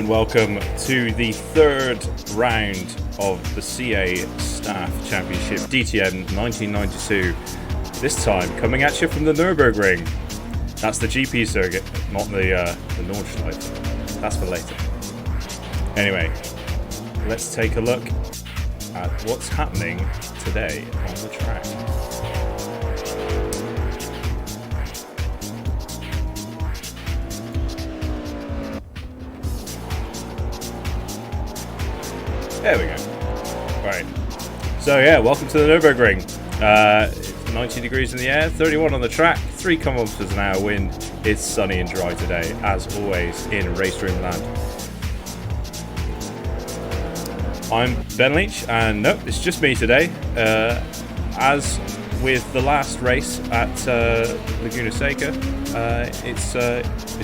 and welcome to the third round of the CA Staff Championship DTM 1992. This time coming at you from the Nurburgring. That's the GP circuit, not the Nordschleife. That's for later. Anyway, let's take a look at what's happening today on the track. There we go. Right. So yeah, welcome to the Nurburgring. 90 degrees in the air, 31 on the track, 3 kilometers an hour wind. It's sunny and dry today, as always in race room land. I'm Ben Leach, and nope, it's just me today. As with the last race at Laguna Seca, it's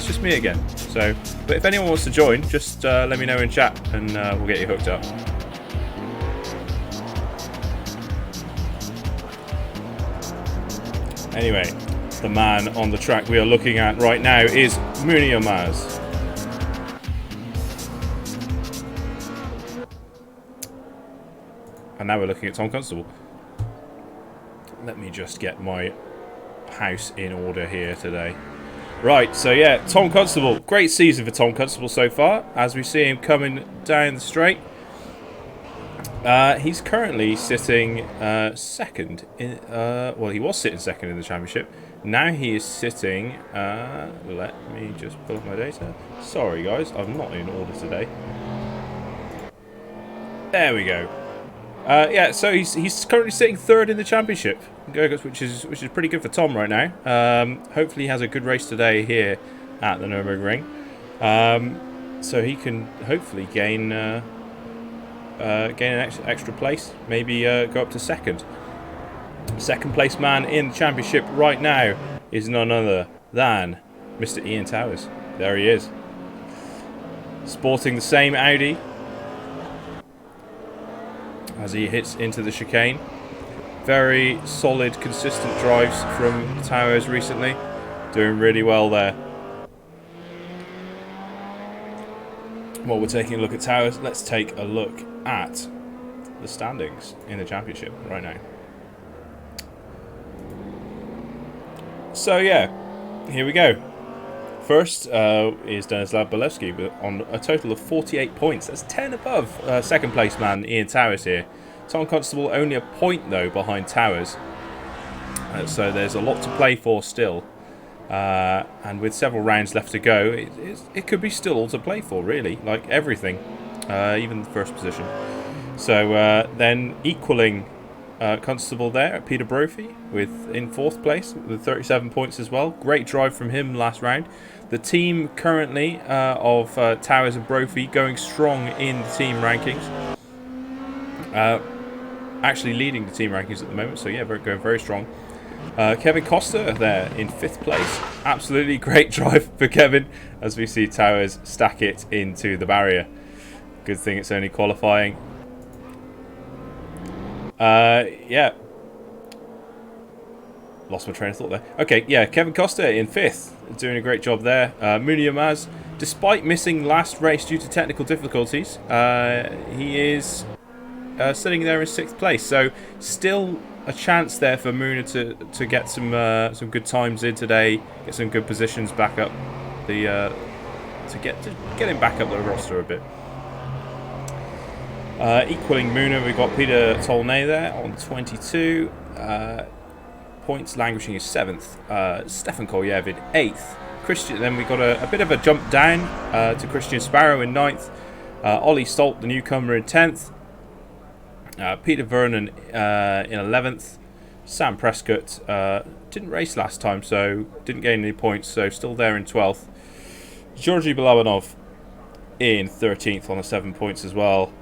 just me again. So, but if anyone wants to join, just let me know in chat, and we'll get you hooked up. Anyway, the man on the track we are looking at right now is Mooney Yilmaz. And now we're looking at Tom Constable. Let me just get my house in order here today. Right, so yeah, Tom Constable. Great season for Tom Constable so far, as we see him coming down the straight. He's currently sitting second in, well, he was sitting second in the championship. Now he is sitting, let me just pull up my data. Sorry guys, I'm not in order today. There we go. Yeah, so he's currently sitting third in the championship, which is pretty good for Tom right now. Hopefully he has a good race today here at the Nurburgring. So he can hopefully gain an extra place, maybe go up to second. Second place man in the championship right now is none other than Mr. Ian Towers. There he is, sporting the same Audi as he hits into the chicane. Very solid, consistent drives from Towers recently, doing really well there. While we're taking a look at Towers, let's take a look at the standings in the championship right now. So yeah, here we go. First is Denislav Bolewski on a total of 48 points. That's 10 above second place man Ian Towers here. Tom Constable only a point though behind Towers. So there's a lot to play for still. And with several rounds left to go, it could be still all to play for, really, like everything, even the first position. So then equaling Constable there, Peter Brophy in fourth place with 37 points as well. Great drive from him last round. The team currently of Towers and Brophy going strong in the team rankings. Actually leading the team rankings at the moment, so yeah, going very strong. Kevin Costa there in 5th place. Absolutely great drive for Kevin as we see Towers stack it into the barrier. Good thing it's only qualifying. Yeah. Lost my train of thought there. Okay, yeah, Kevin Costa in 5th. Doing a great job there. Mooney Yilmaz, despite missing last race due to technical difficulties, he is sitting there in 6th place. So still a chance there for Moona to get some good times in today, get some good positions back up the to get him back up the roster a bit. Equaling Moona, we've got Peter Tolnay there on 22 points, languishing is 7th. Stefan Kolyev in 8th. Christian, then we got a bit of a jump down to Christian Sparrow in 9th. Ollie Stolt, the newcomer, in 10th. Peter Vernon in 11th. Sam Prescott didn't race last time, so didn't gain any points, so still there in 12th. Georgi Balabanov in 13th on the 7 points as well.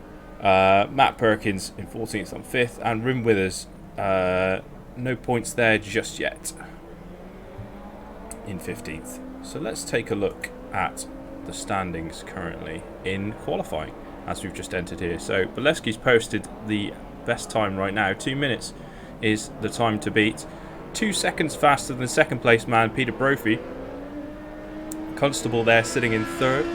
Matt Perkins in 14th on 5th, and Rim Withers, no points there just yet, in 15th. So let's take a look at the standings currently in qualifying, as we've just entered here. So Bolewski's posted the best time right now. 2 minutes is the time to beat. 2 seconds faster than second place man Peter Brophy. Constable there sitting in 3rd.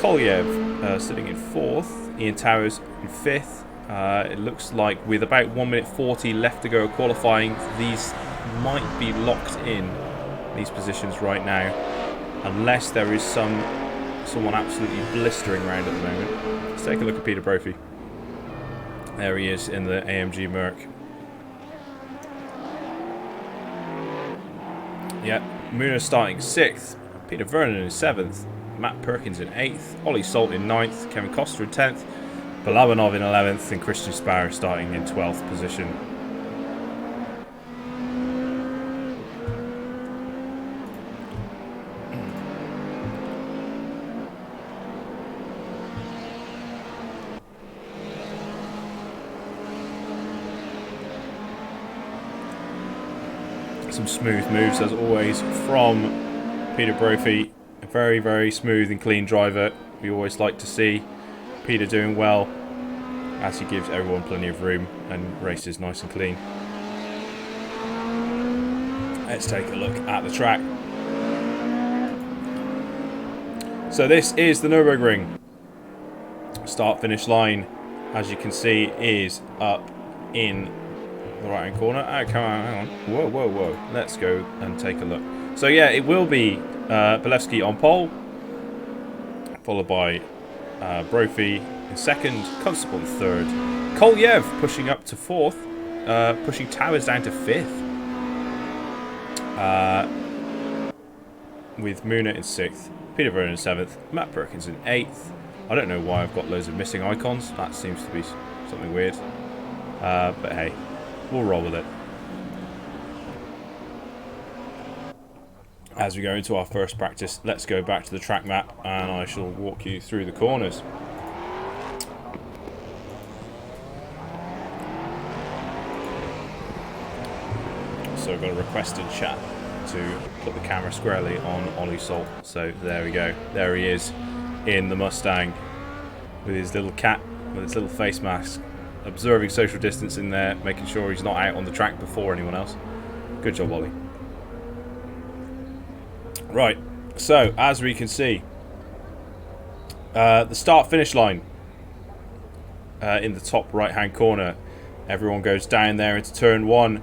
Kolyev sitting in 4th. Ian Towers in 5th. It looks like with about 1 minute 40 left to go qualifying, these might be locked in, these positions right now, unless there is someone absolutely blistering around at the moment. Let's take a look at Peter Brophy. There he is in the AMG Merc. Yep, Muna starting 6th, Peter Vernon in 7th, Matt Perkins in 8th, Ollie Salt in 9th, Kevin Koster in 10th, Balabanov in 11th, and Christian Sparrow starting in 12th position. Some smooth moves as always from Peter Brophy. A very, very smooth and clean driver. We always like to see Peter doing well as he gives everyone plenty of room and races nice and clean. Let's take a look at the track. So this is the Nurburgring. Start finish line, as you can see, is up in the right hand corner. Oh, come on, hang on. Whoa, whoa, whoa. Let's go and take a look. So yeah, it will be Balevsky on pole, followed by Brophy in 2nd, Constable in 3rd, Kolyev pushing up to 4th, pushing Towers down to 5th, with Muna in 6th, Peter Vernon in 7th, Matt Perkins in 8th. I don't know why I've got loads of missing icons. That seems to be something weird. But hey, we'll roll with it. As we go into our first practice, let's go back to the track map and I shall walk you through the corners. So I've got a request in chat to put the camera squarely on Ollie Salt. So there we go. There he is in the Mustang with his little cat, with his little face mask, observing social distance in there, making sure he's not out on the track before anyone else. Good job, Ollie. Right, so as we can see, the start-finish line in the top right-hand corner, everyone goes down there into turn 1,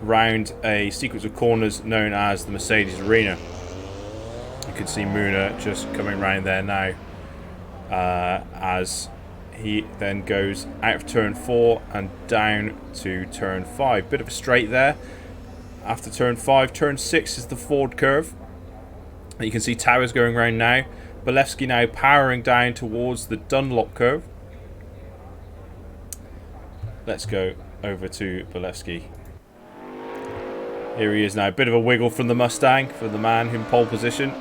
round a sequence of corners known as the Mercedes Arena. You can see Muna just coming round there now, as he then goes out of turn 4 and down to turn 5. Bit of a straight there. After turn 5, turn 6 is the Ford curve. You can see Towers going around now. Balevsky now powering down towards the Dunlop curve. Let's go over to Balevsky. Here he is now. A bit of a wiggle from the Mustang for the man in pole position.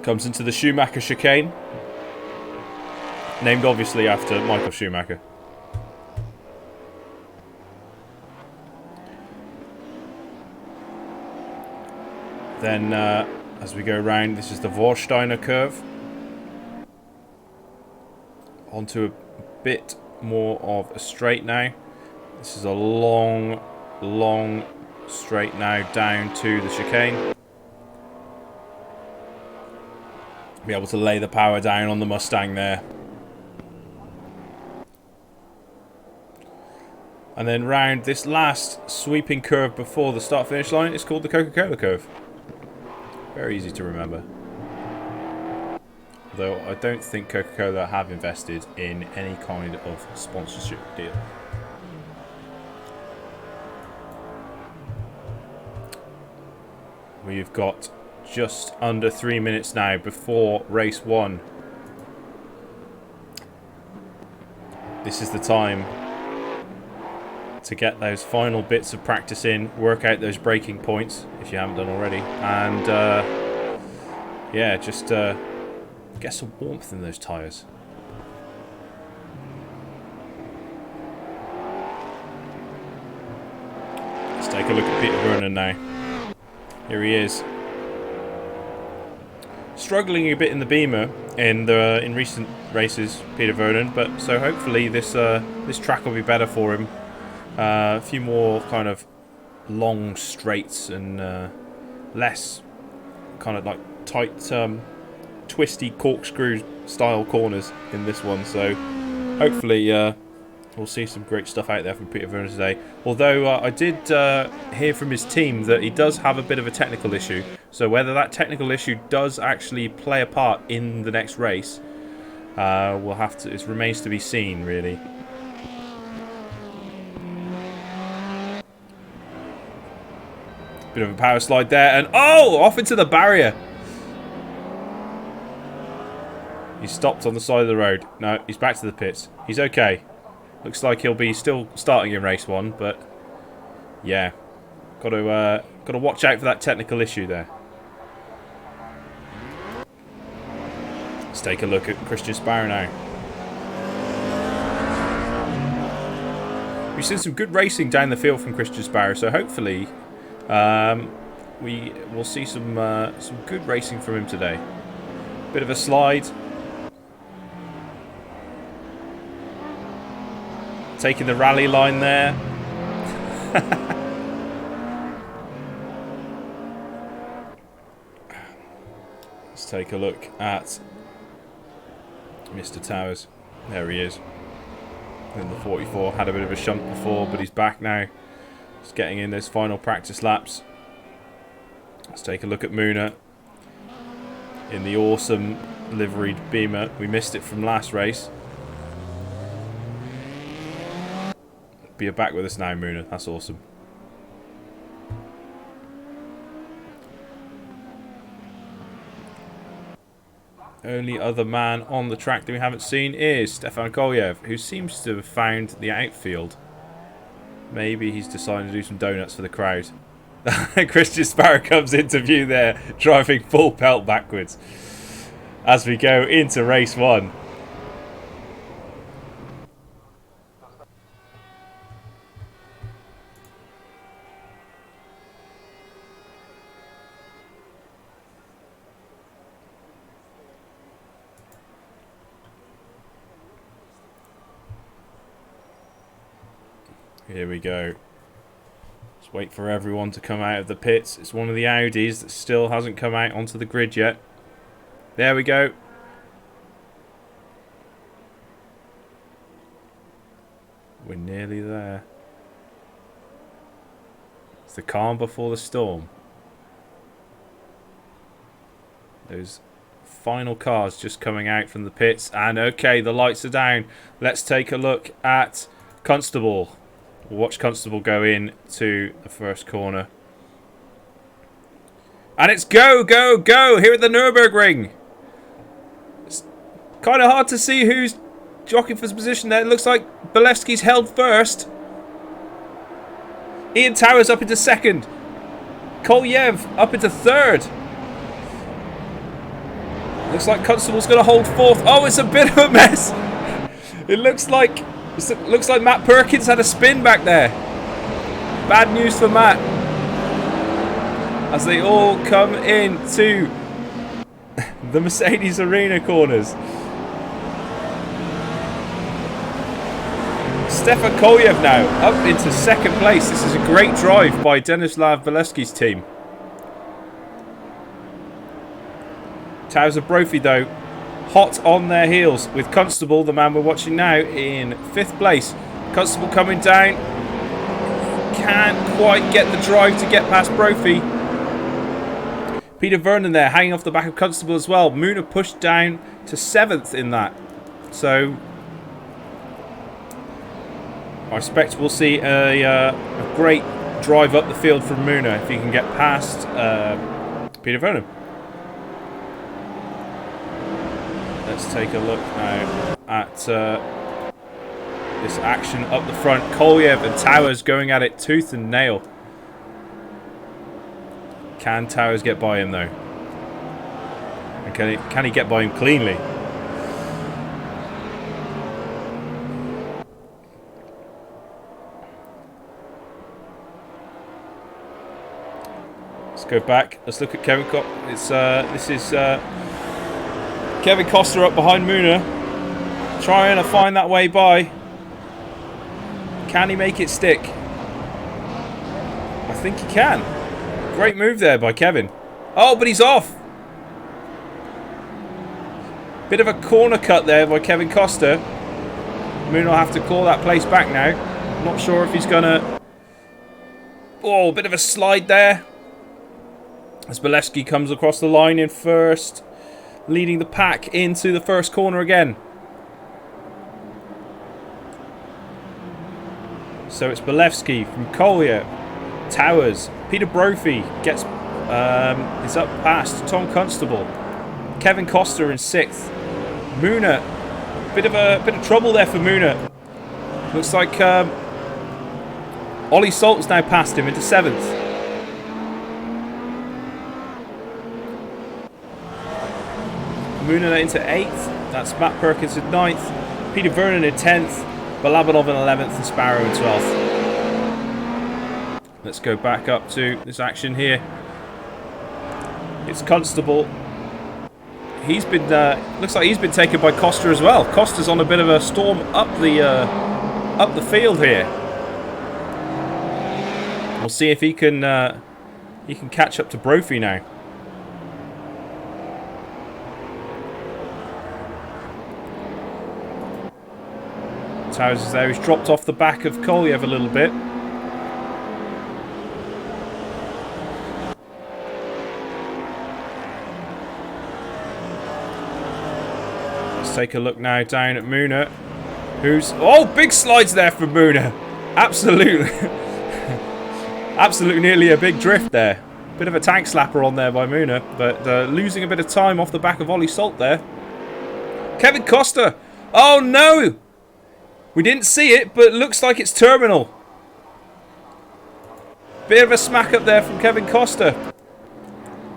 Comes into the Schumacher chicane. Named obviously after Michael Schumacher. Then, as we go around, this is the Warsteiner curve. Onto a bit more of a straight now. This is a long, long straight now down to the chicane. Be able to lay the power down on the Mustang there. And then round this last sweeping curve before the start-finish line, it's called the Coca-Cola curve. Very easy to remember. Though I don't think Coca-Cola have invested in any kind of sponsorship deal. We've got just under 3 minutes now before race 1. This is the time to get those final bits of practice in, work out those braking points if you haven't done already, and yeah, just get some warmth in those tyres. Let's take a look at Peter Vernon now. Here he is, struggling a bit in the Beamer in recent races, Peter Vernon, but so hopefully this track will be better for him. A few more kind of long straights and less kind of like tight, twisty corkscrew style corners in this one. So hopefully we'll see some great stuff out there from Peter Vernon today. Although I did hear from his team that he does have a bit of a technical issue. So whether that technical issue does actually play a part in the next race, we'll have to. It remains to be seen, really. Bit of a power slide there, and oh, off into the barrier. He's stopped on the side of the road. No, he's back to the pits. He's okay. Looks like he'll be still starting in race 1, but yeah, got to watch out for that technical issue there. Let's take a look at Christian Sparrow now. We've seen some good racing down the field from Christian Sparrow, so hopefully we will see some good racing from him today. Bit of a slide. Taking the rally line there. Let's take a look at Mr. Towers. There he is. In the 44. Had a bit of a shunt before, but he's back now. He's getting in those final practice laps. Let's take a look at Muna in the awesome liveried Beamer. We missed it from last race. Be back with us now, Muna. That's awesome. Only other man on the track that we haven't seen is Stefan Kolyev, who seems to have found the outfield. Maybe he's decided to do some donuts for the crowd. Christian Sparrow comes into view there, driving full pelt backwards as we go into race 1. Here we go. Just wait for everyone to come out of the pits. It's one of the Audis that still hasn't come out onto the grid yet. There we go. We're nearly there. It's the calm before the storm. Those final cars just coming out from the pits. And okay, the lights are down. Let's take a look at Constable. We'll watch Constable go in to the first corner. And it's go, go, go here at the Nurburgring. It's kind of hard to see who's jockeying for his position there. It looks like Balevski's held first. Ian Towers up into second. Kolyev up into third. Looks like Constable's going to hold fourth. Oh, it's a bit of a mess. It looks like Matt Perkins had a spin back there. Bad news for Matt. As they all come into the Mercedes Arena corners. Stefan Kolyev now up into second place. This is a great drive by Denislav Balevski's team. Towers of Brophy though, hot on their heels with Constable, the man we're watching now, in 5th place. Constable coming down. Can't quite get the drive to get past Brophy. Peter Vernon there hanging off the back of Constable as well. Muna pushed down to 7th in that. So I expect we'll see a great drive up the field from Muna if he can get past Peter Vernon. Let's take a look now at this action up the front. Kolyev and Towers going at it tooth and nail. Can Towers get by him though? And can he get by him cleanly? Let's go back. Let's look at Kevin. This is Kevin Coster up behind Muna, trying to find that way by. Can he make it stick? I think he can. Great move there by Kevin. Oh, but he's off. Bit of a corner cut there by Kevin Costa. Moon will have to claw that place back now. Not sure if he's going to... Oh, a bit of a slide there. As Bolewski comes across the line in first. Leading the pack into the first corner again. So it's Bolewski from Collier. Towers. Peter Brophy gets... is up past Tom Constable. Kevin Costa in 6th. Moona. Bit of trouble there for Moona. Looks like Ollie Salt's now passed him into 7th. Moona into 8th. That's Matt Perkins in 9th. Peter Vernon in 10th. Balabanov in 11th and Sparrow in 12th. Let's go back up to this action here. It's Constable. He's been looks like he's been taken by Costa as well. Costa's on a bit of a storm up the field here. We'll see if he can catch up to Brophy now. Towers is there. He's dropped off the back of Kolyev a little bit. Take a look now down at Moona, who's... Oh, big slides there from Moona. Absolutely. Absolutely nearly a big drift there. Bit of a tank slapper on there by Moona, but losing a bit of time off the back of Ollie Salt there. Kevin Costa. Oh, no. We didn't see it, but it looks like it's terminal. Bit of a smack up there from Kevin Costa.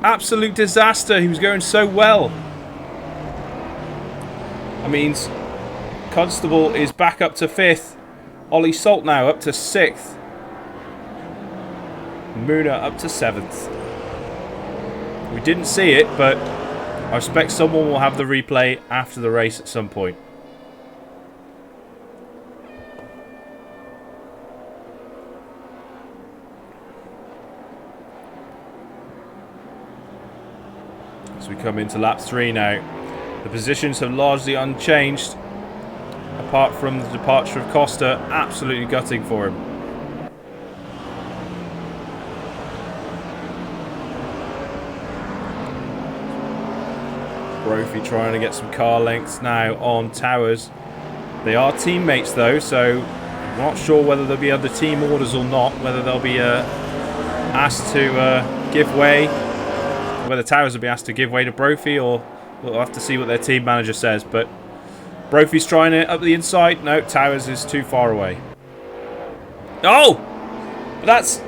Absolute disaster. He was going so well. That means Constable is back up to 5th. Ollie Salt now up to 6th. Moona up to 7th. We didn't see it, but I expect someone will have the replay after the race at some point. As we come into lap 3 now. The positions have largely unchanged, apart from the departure of Costa. Absolutely gutting for him. Brophy trying to get some car lengths now on Towers. They are teammates though, so I'm not sure whether there'll be other team orders or not, whether they'll be asked to give way, whether Towers will be asked to give way to Brophy, or we'll have to see what their team manager says. But Brophy's trying it up the inside. No, Towers is too far away. Oh! That's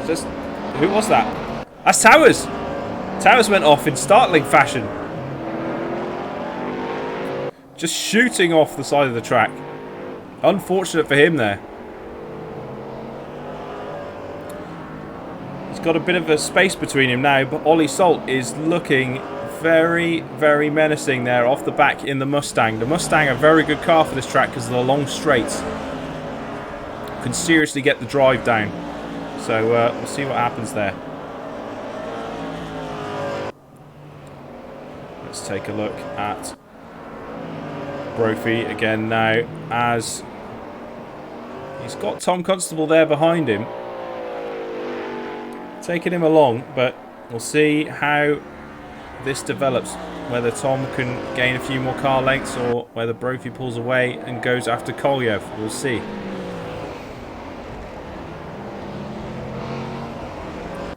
just... Who was that? That's Towers! Towers went off in startling fashion. Just shooting off the side of the track. Unfortunate for him there. Got a bit of a space between him now, but Ollie Salt is looking very, very menacing there off the back in the Mustang. The Mustang, a very good car for this track because of the long straights. Can seriously get the drive down. So we'll see what happens there. Let's take a look at Brophy again now, as he's got Tom Constable there behind him, taking him along, but we'll see how this develops, whether Tom can gain a few more car lengths or whether Brophy pulls away and goes after Kolyev. We'll see.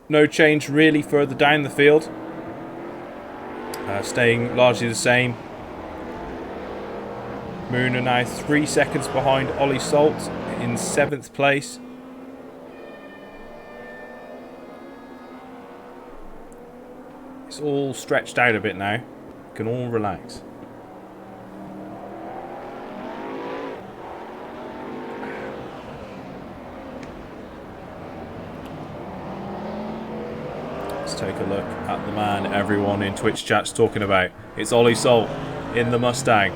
No change really further down the field, staying largely the same. Moona now 3 seconds behind Ollie Salt in 7th place. It's all stretched out a bit now. You can all relax. Let's take a look at the man everyone in Twitch chat's talking about. It's Ollie Salt in the Mustang.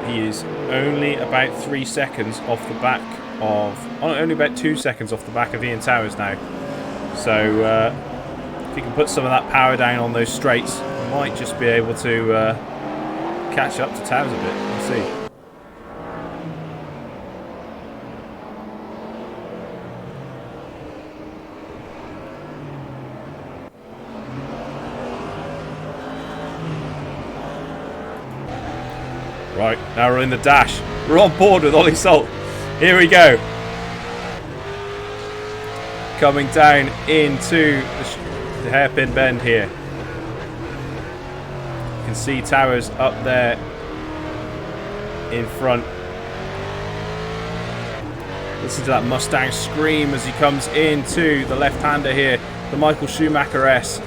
He is only about 3 seconds off the back only about 2 seconds off the back of Ian Towers now. So if he can put some of that power down on those straights, he might just be able to catch up to Towers a bit. We'll see. Right, now we're in the dash. We're on board with Ollie Salt. Here we go. Coming down into the hairpin bend here. You can see Towers up there in front. Listen to that Mustang scream as he comes into the left-hander here. The Michael Schumacher S.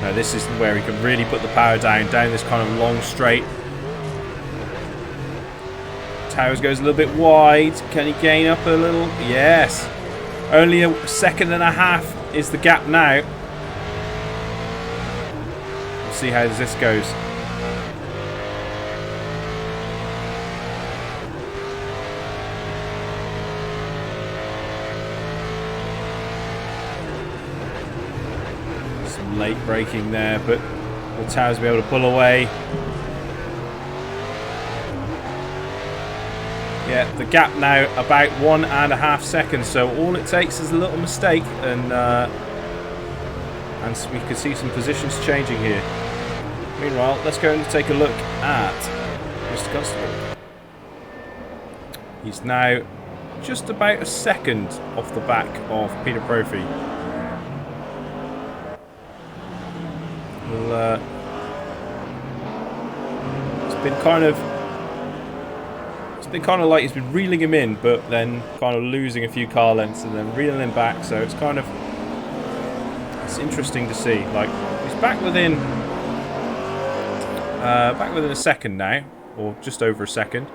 Now this is where he can really put the power down this kind of long straight. Towers goes a little bit wide. Can he gain up a little? Yes. Only a second and a half is the gap now. We'll see how this goes. Some late braking there, but will Towers be able to pull away? Yeah, the gap now about 1.5 seconds, so all it takes is a little mistake, and we could see some positions changing here. Meanwhile, let's go and take a look at Mr. Constable. He's now just about a second off the back of Peter Brophy. Well, it's been kind of like he's been reeling him in, but then kind of losing a few car lengths and then reeling him back. So it's interesting to see. Like, he's back within a second now, or just over a second.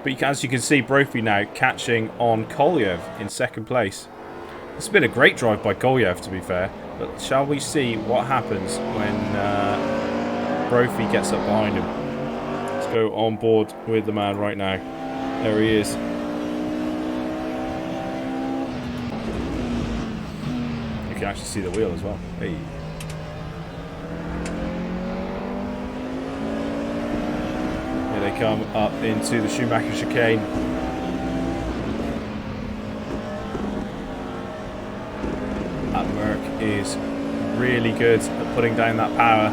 But as you can see, Brophy now catching on Kolyev in second place. It's been a great drive by Kolyev, to be fair. But shall we see what happens when Brophy gets up behind him? Let's go on board with the man right now. There he is. You can actually see the wheel as well. Hey. Here they come up into the Schumacher chicane. That Merc is really good at putting down that power.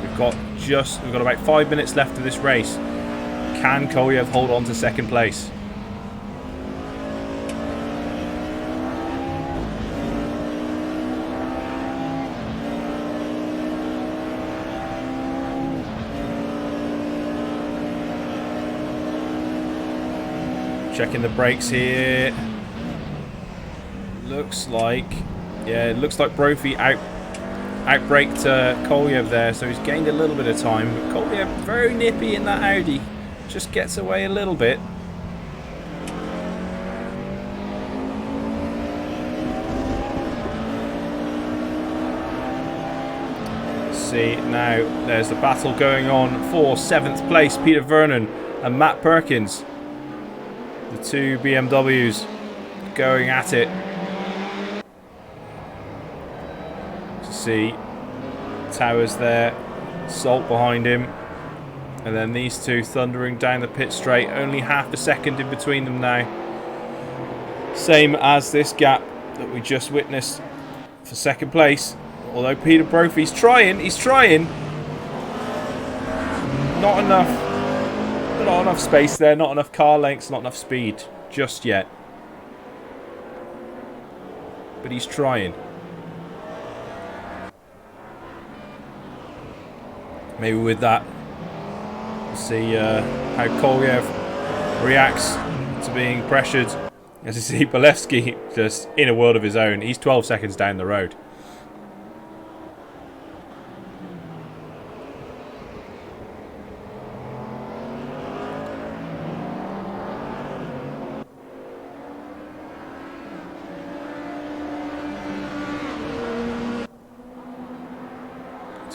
We've got about 5 minutes left of this race. Can Kolyev hold on to second place? Checking the brakes here. Looks like Brophy outbraked Kolyev there, so he's gained a little bit of time. But Kolyev very nippy in that Audi, just gets away a little bit. See, now there's the battle going on for 7th place. Peter Vernon and Matt Perkins, the two BMWs, going at it. See Towers there, Salt behind him, and then these two thundering down the pit straight. Only half a second in between them now, same as this gap that we just witnessed for second place. Although Peter Brophy's trying, not enough space there, not enough car lengths, not enough speed just yet, but he's trying. Maybe with that, we'll see how Kolyev reacts to being pressured. As you see, Balevsky just in a world of his own. He's 12 seconds down the road.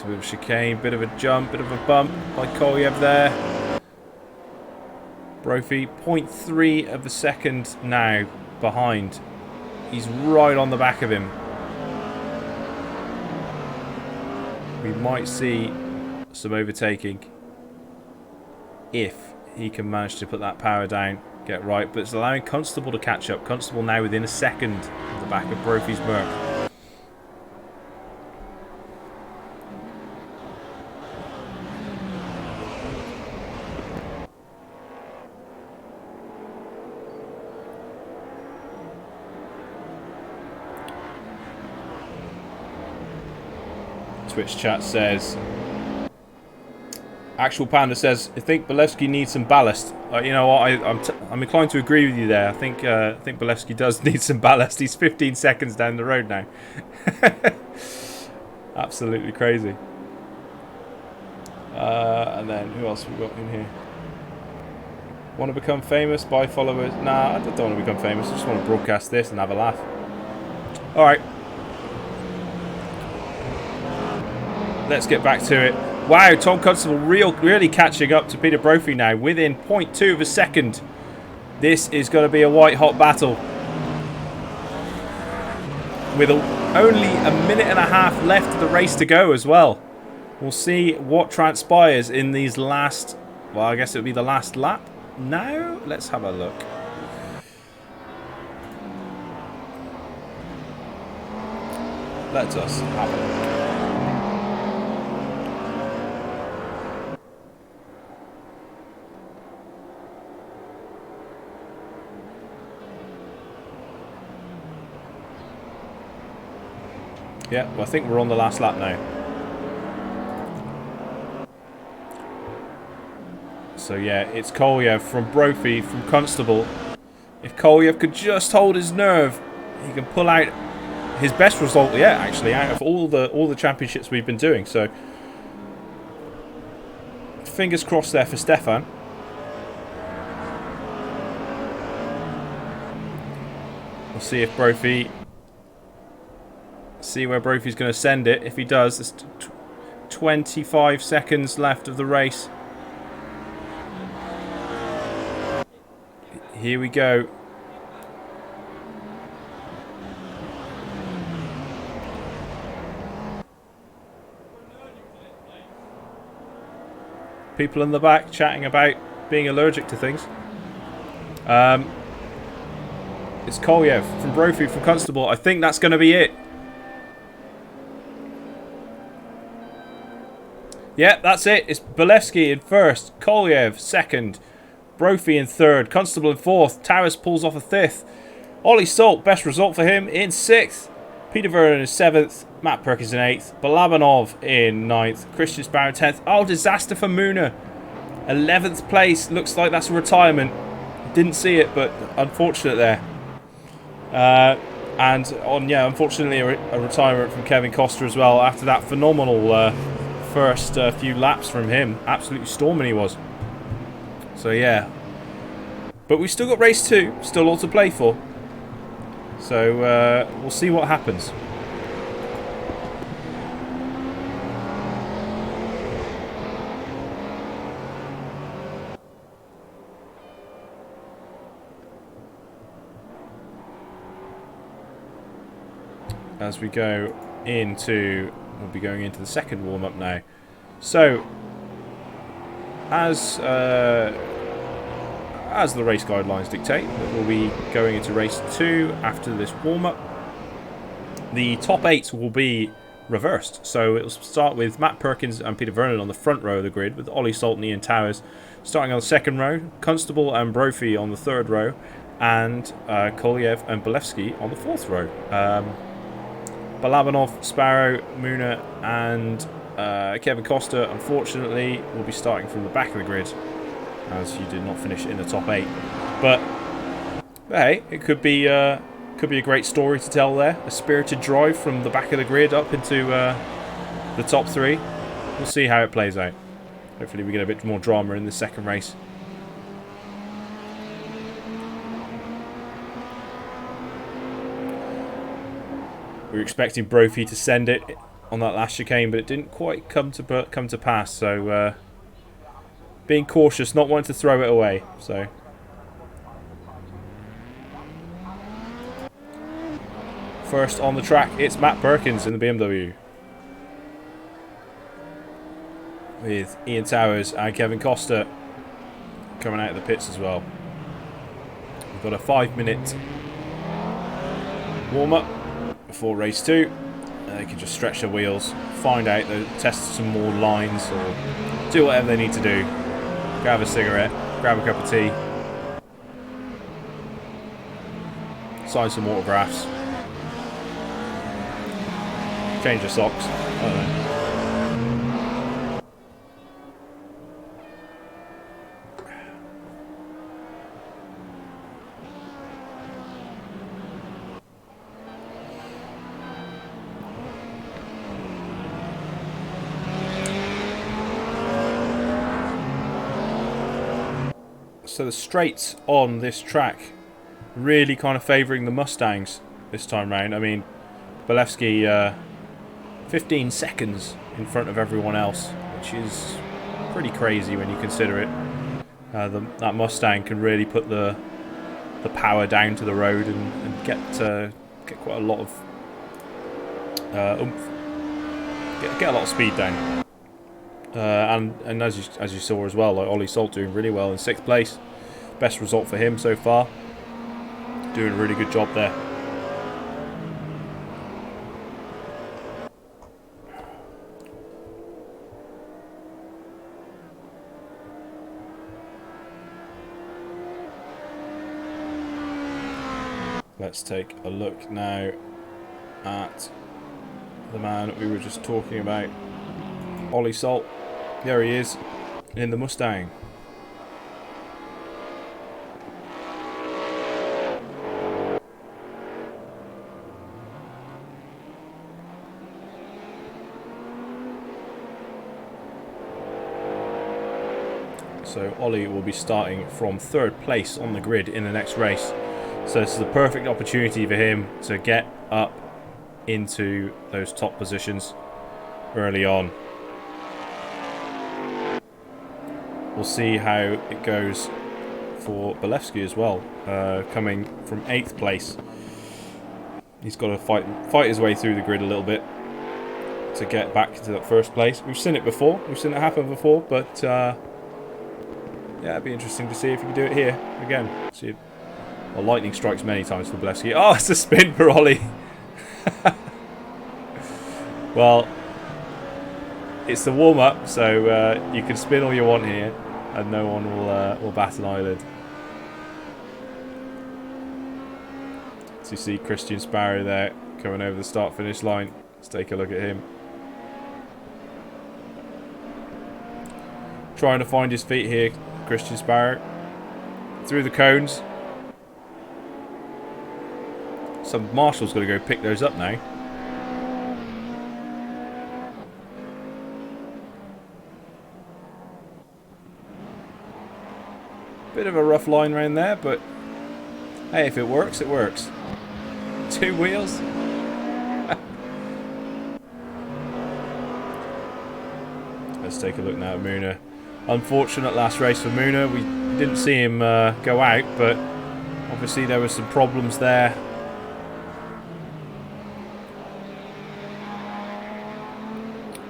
Into a bit of a chicane, bit of a jump, bit of a bump by Kolyev there. Brophy, 0.3 of a second now behind. He's right on the back of him. We might see some overtaking if he can manage to put that power down, get right. But it's allowing Constable to catch up. Constable now within a second of the back of Brophy's Merc. Twitch chat says, Actual Panda says, I think Bolevsky needs some ballast. You know what? I'm inclined to agree with you there. I think Bolevsky does need some ballast. He's 15 seconds down the road now. Absolutely crazy. And then who else have we got in here? Want to become famous? Buy followers? Nah, I don't want to become famous. I just want to broadcast this and have a laugh. All right. Let's get back to it. Wow, Tom Constable really catching up to Peter Brophy now within 0.2 of a second. This is going to be a white-hot battle. With only a minute and a half left of the race to go as well. We'll see what transpires in these last... Well, I guess it'll be the last lap now. Let's have a look. Let us have a look. Yeah, well, I think we're on the last lap now. So yeah, it's Kolyev from Brophy, from Constable. If Kolyev could just hold his nerve, he can pull out his best result yet, actually, out of all the championships we've been doing. So fingers crossed there for Stefan. We'll see if Brophy... See where Brophy's going to send it. If he does, there's 25 seconds left of the race. Here we go. People in the back chatting about being allergic to things. It's Kolyev from Brophy, from Constable. I think that's going to be it. Yeah, that's it. It's Bolevsky in first, Kolyev second, Brophy in third, Constable in fourth, Taras pulls off a fifth, Ollie Salt, best result for him, in sixth, Peter Vernon in seventh, Matt Perkins in eighth, Balabanov in ninth, Christian Sparrow 10th. Oh, disaster for Muna. 11th place. Looks like that's a retirement. Didn't see it, but unfortunate there. Unfortunately, a retirement from Kevin Costa as well after that phenomenal first few laps from him. Absolutely storming he was. So yeah, but we still got race 2, still all to play for. So we'll see what happens. As we go into, we'll be going into the second warm-up now. So, as the race guidelines dictate, we'll be going into race 2 after this warm-up. The top 8 will be reversed. So it'll start with Matt Perkins and Peter Vernon on the front row of the grid, with Ollie Salt and Ian Towers starting on the second row, Constable and Brophy on the third row, and Kolyev and Bolevsky on the fourth row. Balabanov, Sparrow, Muna, and Kevin Costa, unfortunately, will be starting from the back of the grid, as you did not finish in the top 8. But hey, it could be a great story to tell there. A spirited drive from the back of the grid up into the top 3. We'll see how it plays out. Hopefully we get a bit more drama in the second race. We're expecting Brophy to send it on that last chicane, but it didn't quite come to pass. So being cautious, not wanting to throw it away. So first on the track, it's Matt Perkins in the BMW, with Ian Towers and Kevin Costa coming out of the pits as well. We've got a 5-minute warm-up before race 2. They can just stretch their wheels, find out, test some more lines, or do whatever they need to do. Grab a cigarette, grab a cup of tea, sign some autographs, change their socks. I don't know. So the straights on this track really kind of favouring the Mustangs this time round. I mean, Balevsky 15 seconds in front of everyone else, which is pretty crazy when you consider it. That Mustang can really put the power down to the road and get quite a lot of oomph, get a lot of speed down. And as you saw as well, like Ollie Salt doing really well in 6th place, best result for him so far. Doing a really good job there. Let's take a look now at the man we were just talking about, Ollie Salt. There he is in the Mustang. So Ollie will be starting from 3rd place on the grid in the next race. So this is the perfect opportunity for him to get up into those top positions early on. We'll see how it goes for Balevsky as well, coming from 8th place. He's got to fight his way through the grid a little bit to get back to that 1st place. We've seen it before, we've seen it happen before, but yeah, it'd be interesting to see if he can do it here again. See, well, lightning strikes many times for Balevsky. Oh, it's a spin for Ollie. Well, it's the warm-up, so you can spin all you want here, and no one will bat an eyelid. So you see Christian Sparrow there coming over the start-finish line. Let's take a look at him. Trying to find his feet here, Christian Sparrow. Through the cones. Some Marshall's got to go pick those up now. Bit of a rough line around there, but hey, if it works, it works. 2 wheels. Let's take a look now at Muna. Unfortunate last race for Muna. We didn't see him go out, but obviously there were some problems there.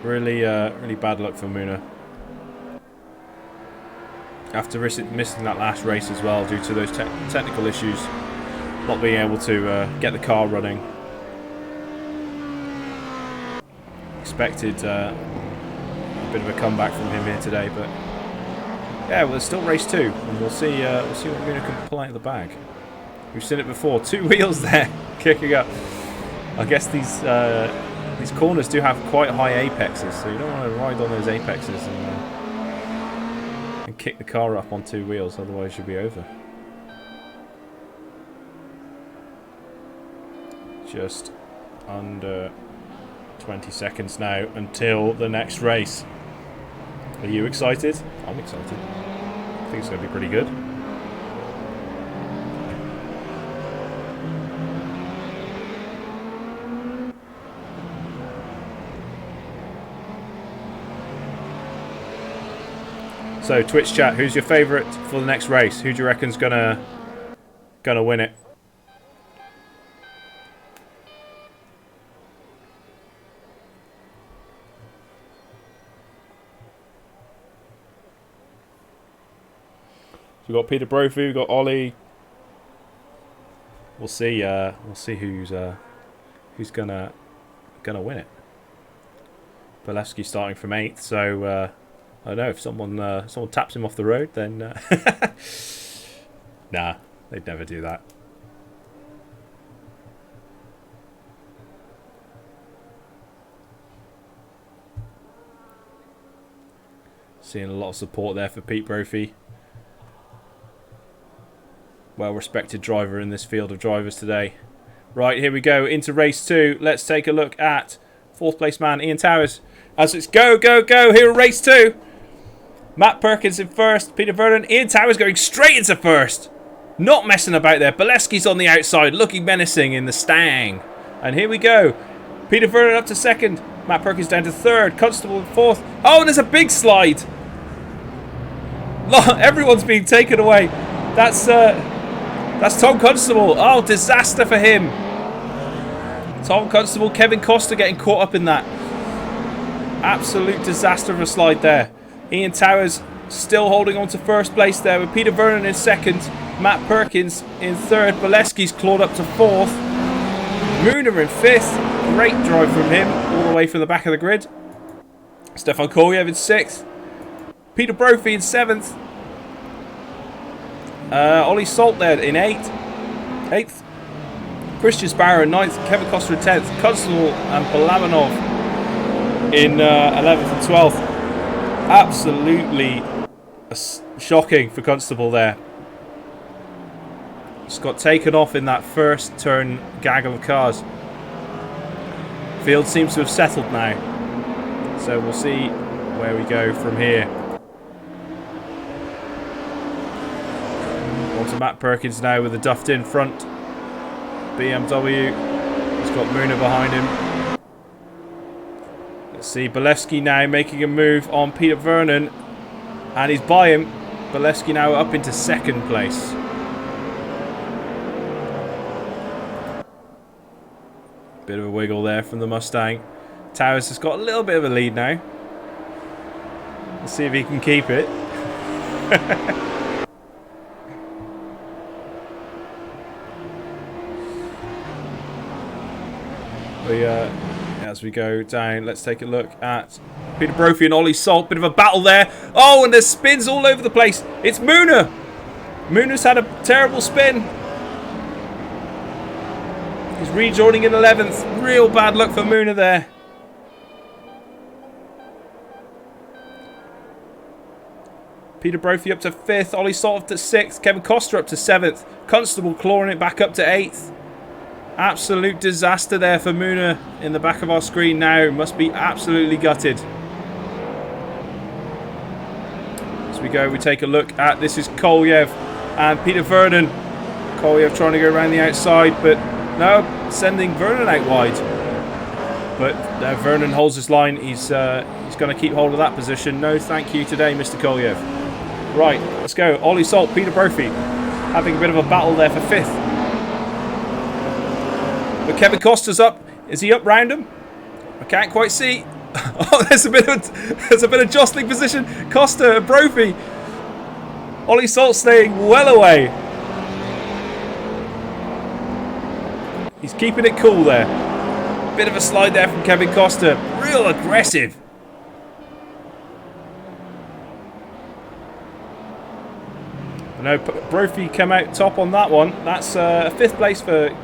Really, really bad luck for Muna. After missing that last race as well due to those technical issues, not being able to get the car running. Expected a bit of a comeback from him here today, but yeah, well, it's still race 2, and we'll see what Muna can pull out of the bag. We've seen it before. 2 wheels there, kicking up. I guess these corners do have quite high apexes, so you don't want to ride on those apexes and kick the car up on 2 wheels, otherwise you'll be over. Just under 20 seconds now until the next race. Are you excited? I'm excited. I think it's going to be pretty good. So Twitch chat, who's your favourite for the next race? Who do you reckon's gonna win it? So we've got Peter Brophy, we've got Ollie. We'll see. We'll see who's gonna win it. Bolevsky starting from 8th, so I don't know if someone taps him off the road, then nah, they'd never do that. Seeing a lot of support there for Pete Brophy. Well-respected driver in this field of drivers today. Right, here we go into race 2. Let's take a look at 4th place man Ian Towers. As it's go, go, go. Here, race 2. Matt Perkins in 1st. Peter Vernon. Ian Towers going straight into 1st. Not messing about there. Bolevsky's on the outside, looking menacing in the Stang. And here we go. Peter Vernon up to 2nd. Matt Perkins down to 3rd. Constable in 4th. Oh, there's a big slide. Everyone's being taken away. That's Tom Constable. Oh, disaster for him. Tom Constable, Kevin Costa getting caught up in that. Absolute disaster of a slide there. Ian Towers still holding on to 1st place there with Peter Vernon in 2nd. Matt Perkins in 3rd. Bolevsky's clawed up to 4th. Mooner in 5th. Great drive from him all the way from the back of the grid. Stefan Kolyev in 6th. Peter Brophy in 7th. Ollie Salt there in 8th. Christian Sparrow in 9th. Kevin Costa in 10th. Constable and Balabanov in 11th and 12th. Absolutely shocking for Constable there. Just got taken off in that first turn gaggle of cars. Field seems to have settled now. So we'll see where we go from here. On to Matt Perkins now with the duffed in front. BMW. He's got Mooner behind him. Let's see, Bolevsky now making a move on Peter Vernon. And he's by him. Bolevsky now up into 2nd place. Bit of a wiggle there from the Mustang. Towers has got a little bit of a lead now. Let's see if he can keep it. As we go down, let's take a look at Peter Brophy and Ollie Salt. Bit of a battle there. Oh, and there's spins all over the place. It's Mooner. Mooner's had a terrible spin. He's rejoining in 11th. Real bad luck for Mooner there. Peter Brophy up to 5th. Ollie Salt up to 6th. Kevin Costa up to 7th. Constable clawing it back up to 8th. Absolute disaster there for Mooner in the back of our screen now. Must be absolutely gutted. As we go, we take a look at, this is Kolyev and Peter Vernon. Kolyev trying to go around the outside, but no, sending Vernon out wide. But Vernon holds his line. He's going to keep hold of that position. No thank you today, Mr. Kolyev. Right, let's go. Ollie Salt, Peter Brophy having a bit of a battle there for 5th. But Kevin Costa's up. Is he up round him? I can't quite see. Oh, there's a bit of jostling position. Costa and Brophy. Ollie Salt staying well away. He's keeping it cool there. Bit of a slide there from Kevin Costa. Real aggressive. No, Brophy came out top on that one. That's 5th place for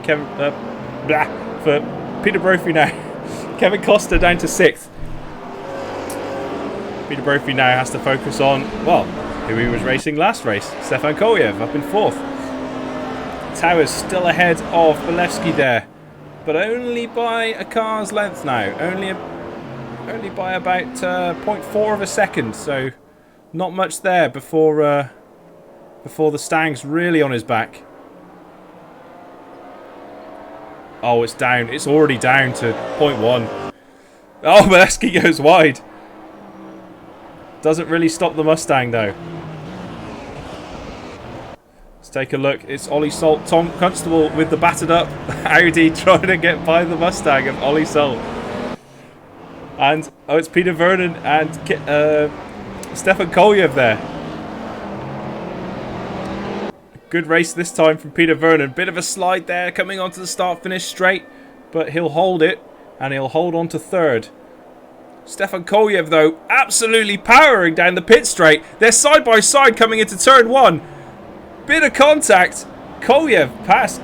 for Peter Brophy now. Kevin Costa down to 6th. Peter Brophy now has to focus on, well, who he was racing last race. Stefan Kolyev up in 4th. Towers still ahead of Bolevsky there, but only by a car's length now. Only by about 0.4 of a second. So not much there before the Stang's really on his back. Oh, it's down. It's already down to 0.1. Oh, Bolevsky goes wide. Doesn't really stop the Mustang though. Let's take a look. It's Ollie Salt, Tom Constable with the battered up Audi trying to get by the Mustang of Ollie Salt. And oh, it's Peter Vernon and Stefan Kolyev there. Good race this time from Peter Vernon. Bit of a slide there, coming onto the start-finish straight, but he'll hold it, and he'll hold on to third. Stefan Kolyev, though, absolutely powering down the pit straight. They're side by side coming into turn one. Bit of contact. Kolyev passed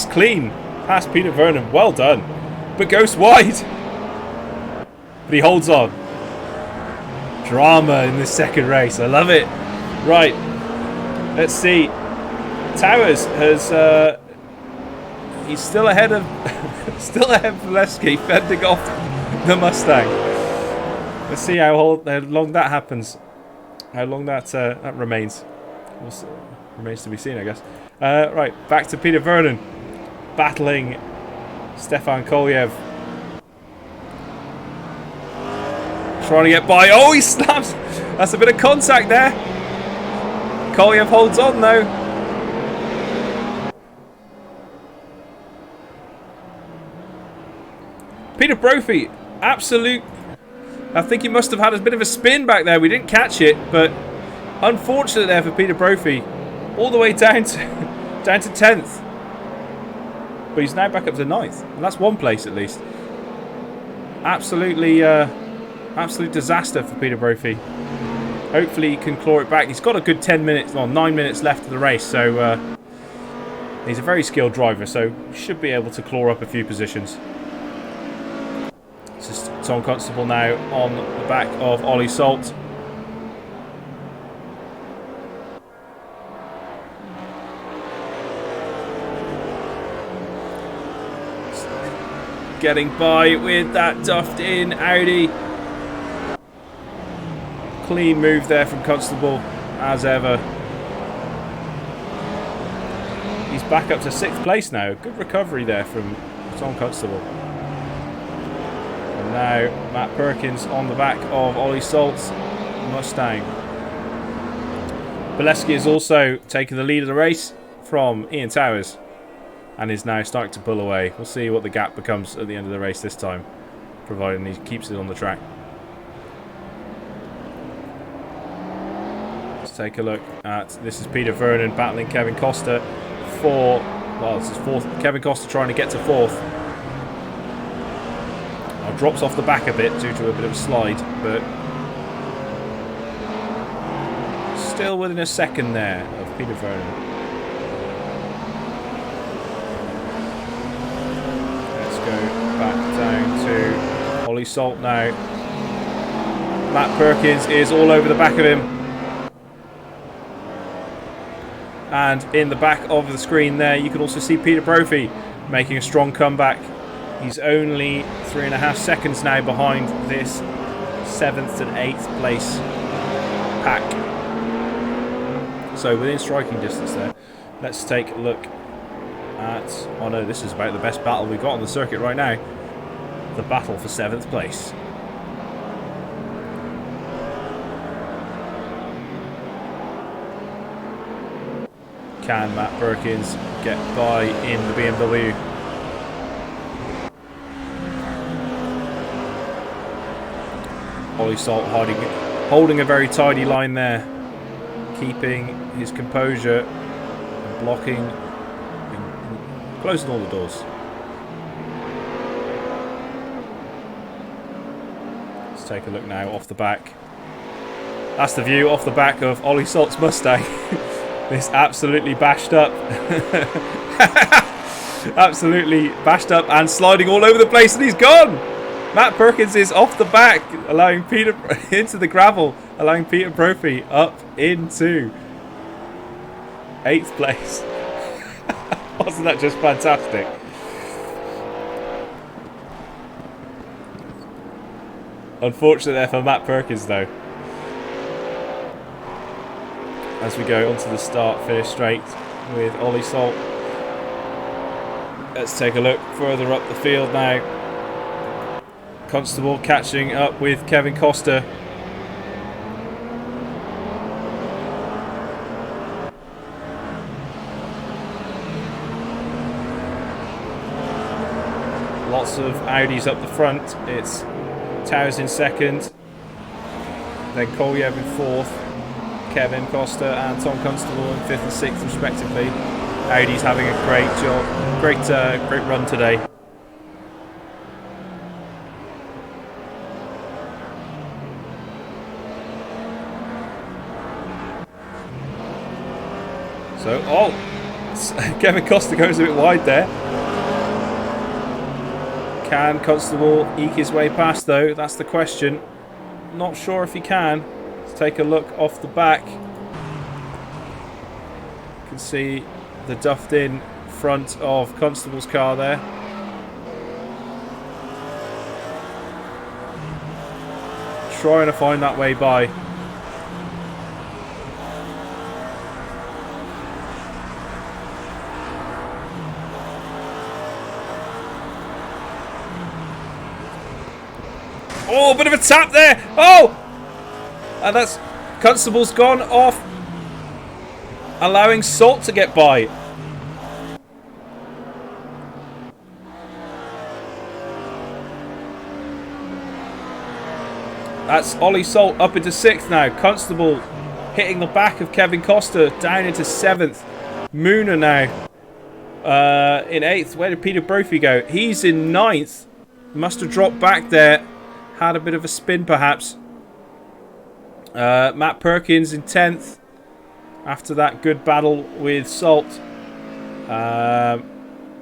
clean, past Peter Vernon. Well done, but goes wide. But he holds on. Drama in this second race. I love it. Right. Let's see. Towers has he's still ahead of of Valesky, fending off the Mustang. Let's see how long that happens. How long that remains. Remains to be seen, I guess. Right, back to Peter Vernon, battling Stefan Kolyev. Trying to get by. Oh, he snaps. That's a bit of contact there. Kolyev holds on though. Peter Brophy, absolute. I think he must have had a bit of a spin back there. We didn't catch it, but unfortunate there for Peter Brophy, all the way down to 10th. But he's now back up to 9th, and that's one place at least. Absolutely. Absolute disaster for Peter Brophy. Hopefully he can claw it back. He's got a good 9 minutes left of the race, so he's a very skilled driver, so should be able to claw up a few positions. This is Tom Constable now on the back of Ollie Salt. Getting by with that duffed in Audi. Clean move there from Constable, as ever. He's back up to 6th place now. Good recovery there from Tom Constable. And now Matt Perkins on the back of Ollie Salt's Mustang. Valesky has also taken the lead of the race from Ian Towers and is now starting to pull away. We'll see what the gap becomes at the end of the race this time, providing he keeps it on the track. Take a look at this is Peter Vernon battling Kevin Costa for, well, this is 4th. Kevin Costa trying to get to 4th. Now drops off the back a bit due to a bit of a slide, but still within a second there of Peter Vernon. Let's go back down to Ollie Salt now. Matt Perkins is all over the back of him. And in the back of the screen there, you can also see Peter Brophy making a strong comeback. He's only 3.5 seconds now behind this 7th and 8th place pack. So within striking distance there. Let's take a look at... Oh no, this is about the best battle we've got on the circuit right now. The battle for 7th place. Can Matt Perkins get by in the BMW? Ollie Salt holding a very tidy line there, keeping his composure and blocking and closing all the doors. Let's take a look now off the back. That's the view off the back of Ollie Salt's Mustang. This absolutely bashed up. Absolutely bashed up and sliding all over the place, and he's gone. Matt Perkins is off the back, allowing Peter into the gravel, allowing Peter Brophy up into 8th place. Wasn't that just fantastic? Unfortunate there for Matt Perkins though. As we go onto the start finish straight with Ollie Salt. Let's take a look further up the field now. Constable catching up with Kevin Costa. Lots of Audis up the front. It's Towers in second, then Kolyev in fourth, Kevin Costa and Tom Constable in fifth and sixth respectively. Audi's having a great job, great run today. So, Kevin Costa goes a bit wide there. Can Constable eke his way past though? That's the question. Not sure if he can. Let's take a look off the back. You can see the duffed in front of Constable's car there. Trying to find that way by. Oh, a bit of a tap there. Oh! And that's... Constable's gone off. Allowing Salt to get by. That's Ollie Salt up into sixth now. Constable hitting the back of Kevin Costa down into seventh. Mooner now in eighth. Where did Peter Brophy go? He's in ninth. Must have dropped back there. Had a bit of a spin perhaps. Matt Perkins in 10th. After that good battle with Salt.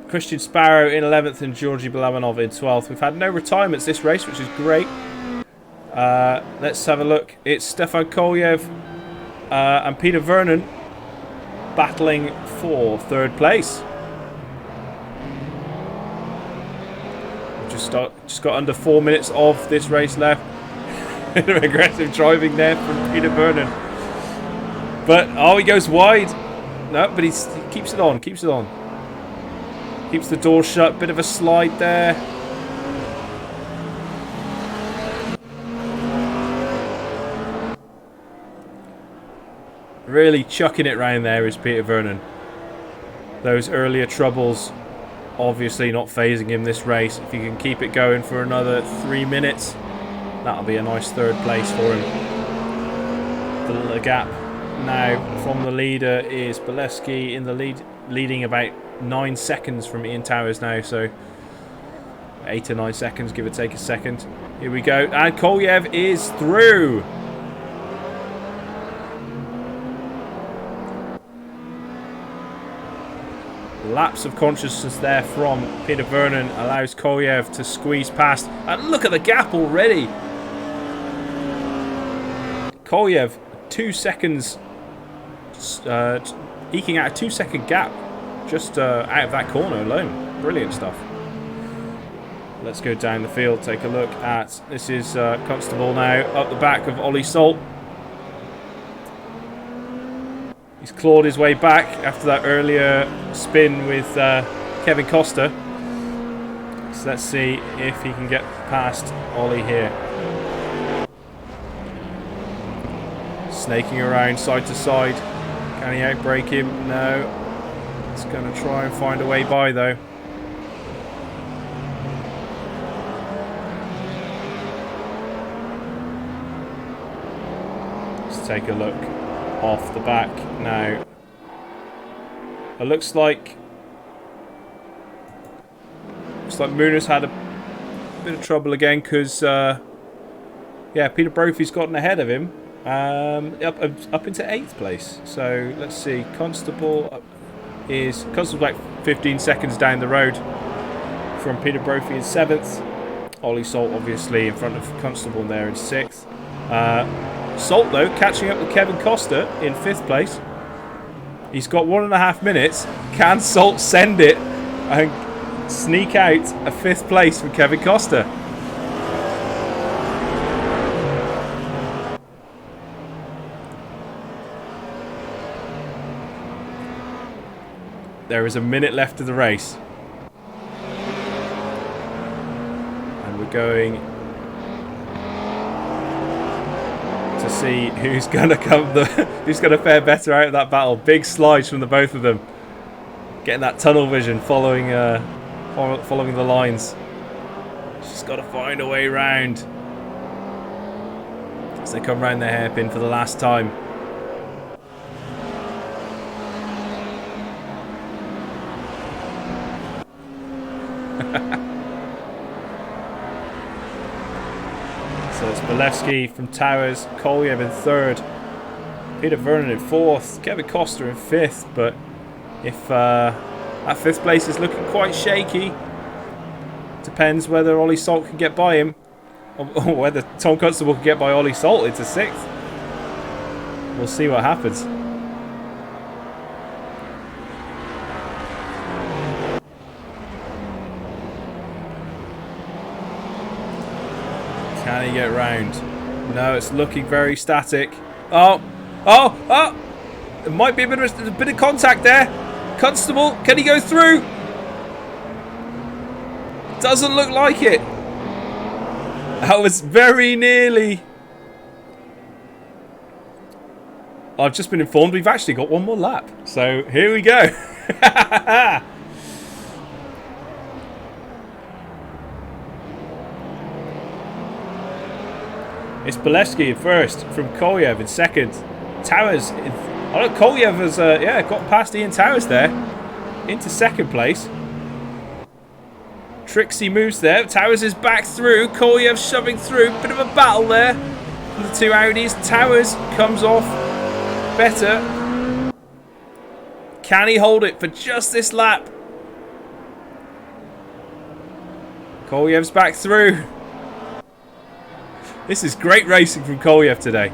Christian Sparrow in 11th and Georgi Balabanov in 12th. We've had no retirements this race, which is great. Let's have a look. It's Stefan Kolyev and Peter Vernon battling for third place. Just got under 4 minutes of this race left. Aggressive driving there from Peter Vernon. But, he goes wide. No, but he keeps it on, keeps the door shut. Bit of a slide there. Really chucking it round there is Peter Vernon. Those earlier troubles obviously not phasing him this race. If he can keep it going for another 3 minutes, that'll be a nice third place for him. The gap now from the leader is Bolesky in the lead, leading about 9 seconds from Ian Towers now, so 8 to 9 seconds, give or take a second. Here we go, and Kolyev is through. Lapse of consciousness there from Peter Vernon allows Kolyev to squeeze past. And look at the gap already. Kolyev, 2 seconds, eking out a 2 second gap just out of that corner alone. Brilliant stuff. Let's go down the field, take a look at, this is Constable now, up the back of Ollie Salt. He's clawed his way back after that earlier spin with Kevin Costa. So let's see if he can get past Ollie here. Snaking around side to side. Can he outbrake him? No. He's going to try and find a way by though. Let's take a look off the back now. It looks like Mooner's had a bit of trouble again because yeah, Peter Brophy's gotten ahead of him up into 8th place. So let's see, Constable like 15 seconds down the road from Peter Brophy in 7th. Ollie Salt obviously in front of Constable there in 6th. Salt though catching up with Kevin Costa in 5th place. He's got 1.5 minutes. Can Salt send it and sneak out a 5th place from Kevin Costa? There is a minute left of the race. And we're going to see who's gonna who's gonna fare better out of that battle. Big slides from the both of them. Getting that tunnel vision, following the lines. Just got to find a way round. As they come round the hairpin for the last time. So it's Bolevsky from Towers, Kolyev in third, Peter Vernon in fourth, Kevin Coster in fifth. But if that fifth place is looking quite shaky, depends whether Ollie Salt can get by him, or whether Tom Constable can get by Ollie Salt into sixth. We'll see what happens. Can he get round? No, it's looking very static. Oh! There might be a bit of contact there. Constable, can he go through? Doesn't look like it. That was very nearly. I've just been informed we've actually got one more lap. So here we go. It's Bolevsky in first, from Kolyev in second. Towers, Kolyev has got past Ian Towers there into second place. Trixie moves there. Towers is back through. Kolyev shoving through. Bit of a battle there for the two Audis. Towers comes off better. Can he hold it for just this lap? Kolyev's back through. This is great racing from Kolyev today.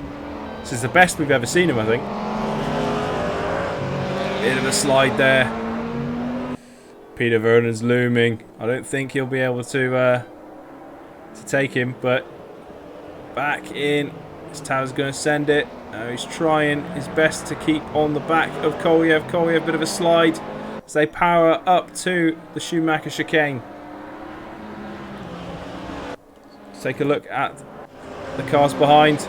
This is the best we've ever seen him, I think. Bit of a slide there. Peter Vernon's looming. I don't think he'll be able to take him, but back in. This Towers going to send it. He's trying his best to keep on the back of Kolyev. Kolyev, bit of a slide as they power up to the Schumacher chicane. Let's take a look at the cars behind.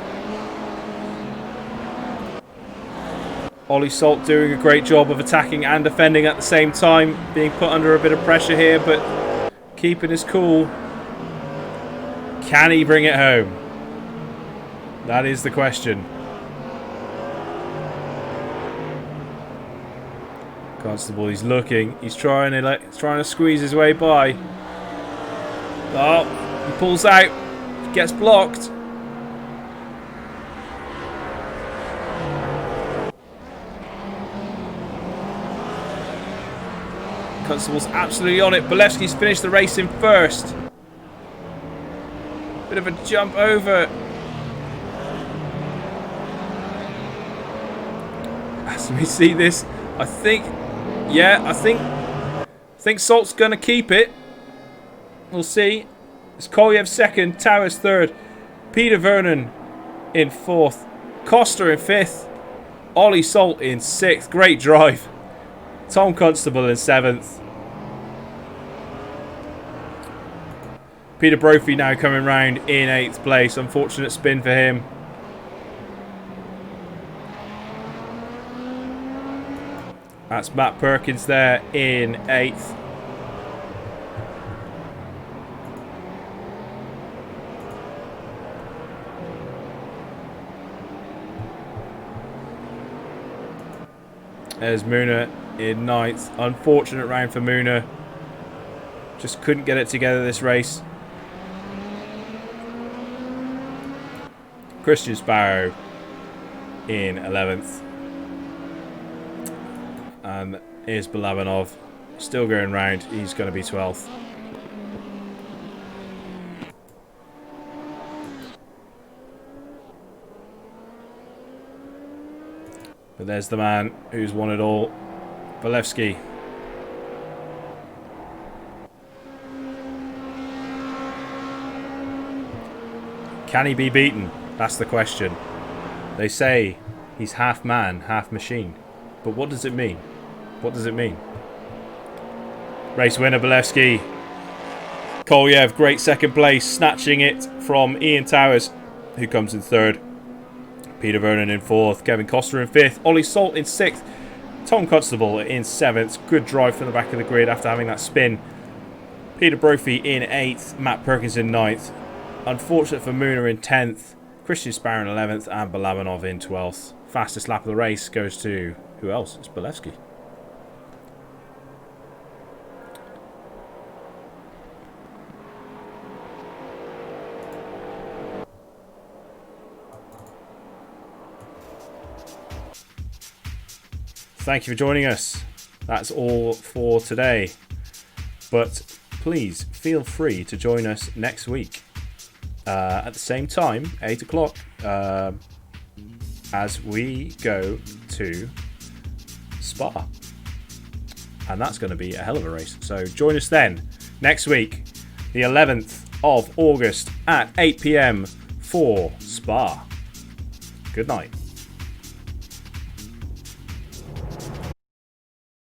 Ollie Salt doing a great job of attacking and defending at the same time. Being put under a bit of pressure here, but keeping his cool. Can he bring it home? That is the question. Constable, he's looking. He's trying to squeeze his way by. Oh, he pulls out. Gets blocked. Constable's absolutely on it. Bolevsky's finished the race in first. Bit of a jump over. As we see this, I think Salt's going to keep it. We'll see. It's Kolyev second, Towers third, Peter Vernon in fourth, Coster in fifth, Ollie Salt in sixth. Great drive. Tom Constable in seventh. Peter Brophy now coming round in eighth place. Unfortunate spin for him. That's Matt Perkins there in eighth. There's Muna in ninth. Unfortunate round for Muna. Just couldn't get it together this race. Christian Sparrow in 11th. And here's Balabanov. Still going round. He's going to be 12th. But there's the man who's won it all, Bolevsky. Can he be beaten? That's the question. They say he's half man, half machine. But what does it mean? What does it mean? Race winner Bolevsky. Kolyev, great second place, snatching it from Ian Towers, who comes in third. Peter Vernon in fourth, Kevin Coster in fifth, Ollie Salt in sixth, Tom Constable in seventh. Good drive from the back of the grid after having that spin Peter Brophy in 8th, Matt Perkins in 9th. Unfortunate for Moona in 10th, Christian Sparrow in 11th, and Balabanov in 12th. Fastest lap of the race goes to... who else? It's Bolevsky. Thank you for joining us. That's all for today. But please feel free to join us next week at the same time, 8 o'clock, as we go to Spa. And that's going to be a hell of a race. So join us then next week, the 11th of August at 8 p.m. for Spa. Good night.